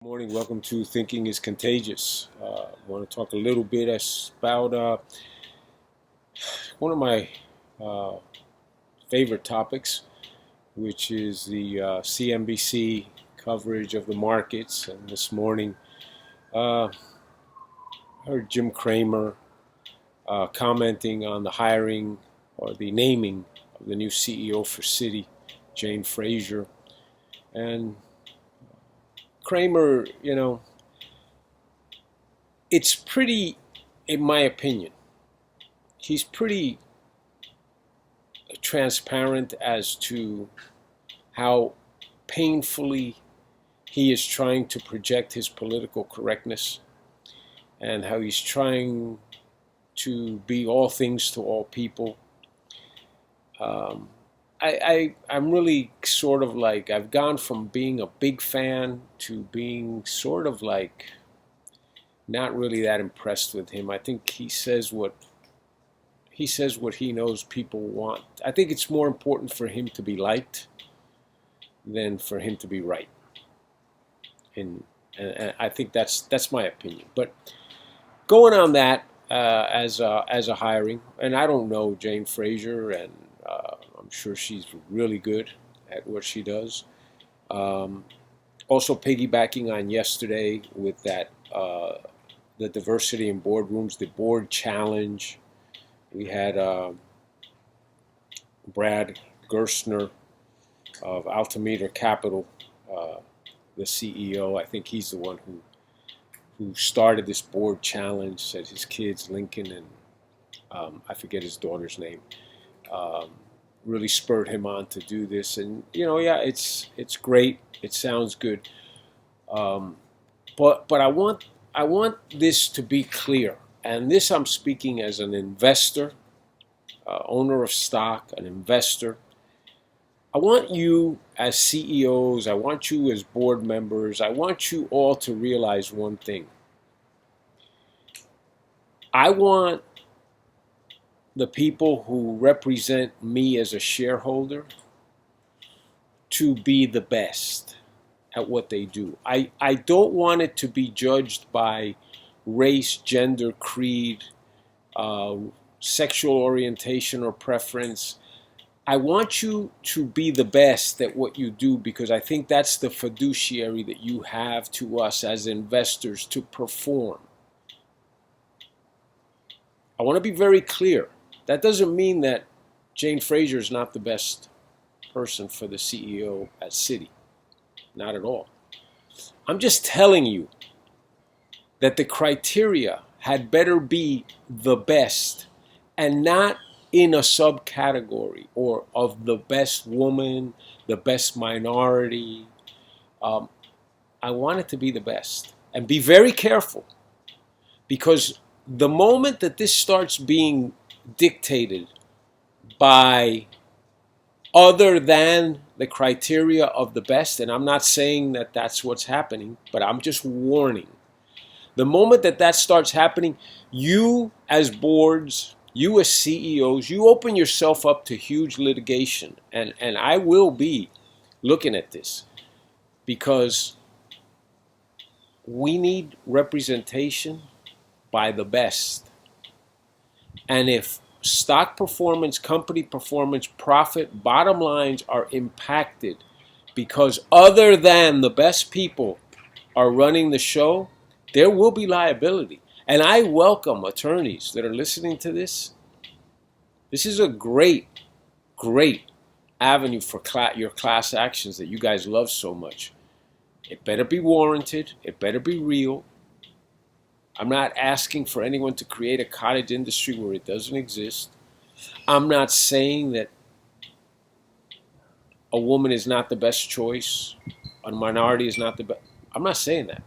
Morning, welcome to Thinking is Contagious. I want to talk a little bit about one of my uh, favorite topics, which is the CNBC coverage of the markets. And this morning, I heard Jim Cramer commenting on the hiring or the naming of the new CEO for Citi, Jane Fraser. And Cramer, it's pretty, in my opinion, he's pretty transparent as to how painfully he is trying to project his political correctness and how he's trying to be all things to all people. Um, I'm really sort of like, I've gone from being a big fan to being sort of like not really that impressed with him. I think he says what he knows people want. I think it's more important for him to be liked than for him to be right. And, and I think that's my opinion. But going on that as a hiring, and I don't know Jane Fraser, and I'm sure she's really good at what she does. Um, Also piggybacking on yesterday with that the diversity in boardrooms, the board challenge. We had Brad Gerstner of Altimeter Capital, uh, the CEO. I think he's the one who started this board challenge. Said his kids, Lincoln and I forget his daughter's name, um, really spurred him on to do this. And yeah, it's great. It sounds good. Um, but I want this to be clear, and this I'm speaking as an investor, owner of stock, an investor. I want you as CEOs, I want you as board members, I want you all to realize one thing. I want the people who represent me as a shareholder to be the best at what they do. I don't want it to be judged by race, gender, creed, uh, sexual orientation or preference. I want you to be the best at what you do because I think that's the fiduciary that you have to us as investors to perform. I want to be very clear. That doesn't mean that Jane Fraser is not the best person for the CEO at Citi. Not at all. I'm just telling you that the criteria had better be the best and not in a subcategory or of the best woman, the best minority. Um, I want it to be the best. And be very careful because the moment that this starts being dictated by other than the criteria of the best, and I'm not saying that that's what's happening, but I'm just warning. The moment that that starts happening, you as boards, you as CEOs, you open yourself up to huge litigation. And I will be looking at this because we need representation by the best. And if stock performance, company performance, profit, bottom lines are impacted because other than the best people are running the show, there will be liability. And I welcome attorneys that are listening to this. This is a great, great avenue for your class actions that you guys love so much. It better be warranted. It better be real. I'm not asking for anyone to create a cottage industry where it doesn't exist. I'm not saying that a woman is not the best choice, a minority is not the best. I'm not saying that.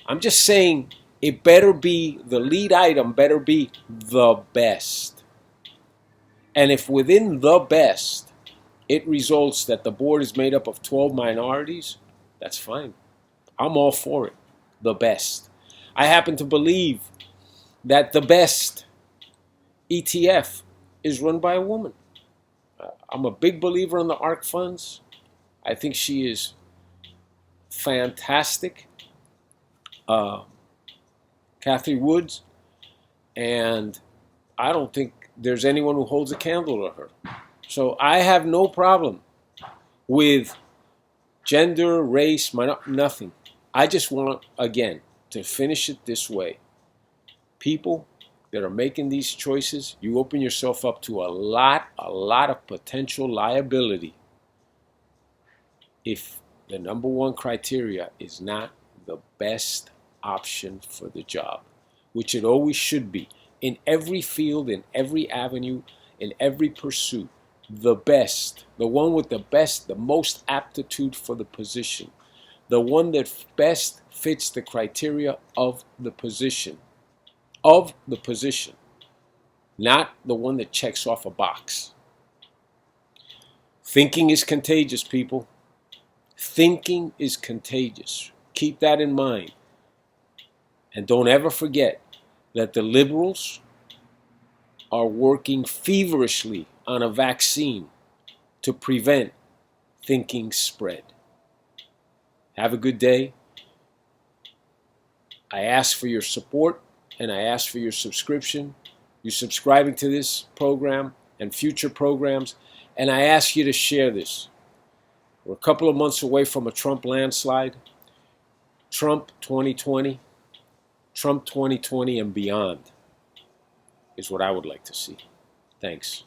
I'm just saying it better be, the lead item better be the best. And if within the best it results that the board is made up of 12 minorities, that's fine. I'm all for it. The best. I happen to believe that the best ETF is run by a woman. I'm a big believer in the ARC funds. I think she is fantastic. Kathy Woods, and I don't think there's anyone who holds a candle to her. So I have no problem with gender, race, nothing. I just want, again, to finish it this way. People that are making these choices, you open yourself up to a lot of potential liability if the number one criteria is not the best option for the job, which it always should be. In every field, in every avenue, in every pursuit, the best, the one with the best, the most aptitude for the position, the one that best fits the criteria of the position, not the one that checks off a box. Thinking is contagious, people. Thinking is contagious. Keep that in mind. And don't ever forget that the liberals are working feverishly on a vaccine to prevent thinking spread. Have a good day. I ask for your support and I ask for your subscription. You're subscribing to this program and future programs, and I ask you to share this. We're a couple of months away from a Trump landslide. Trump 2020 and beyond is what I would like to see. Thanks.